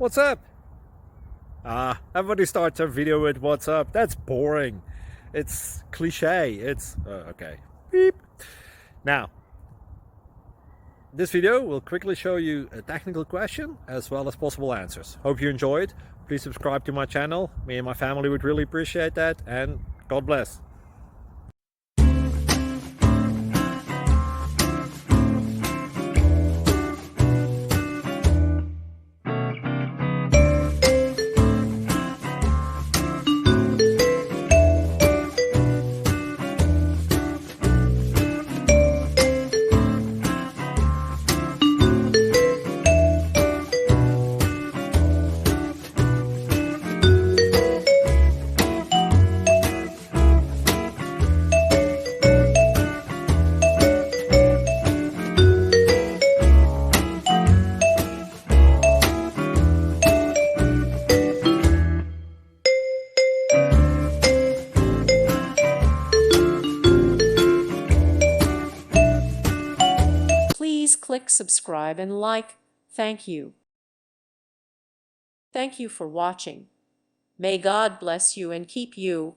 What's up? Everybody starts their video with what's up. That's boring. It's cliche. It's okay. Beep. Now, this video will quickly show you a technical question as well as possible answers. Hope you enjoyed. Please subscribe to my channel. Me and my family would really appreciate that, and God bless. Please click subscribe and like. Thank you. Thank you for watching. May God bless you and keep you.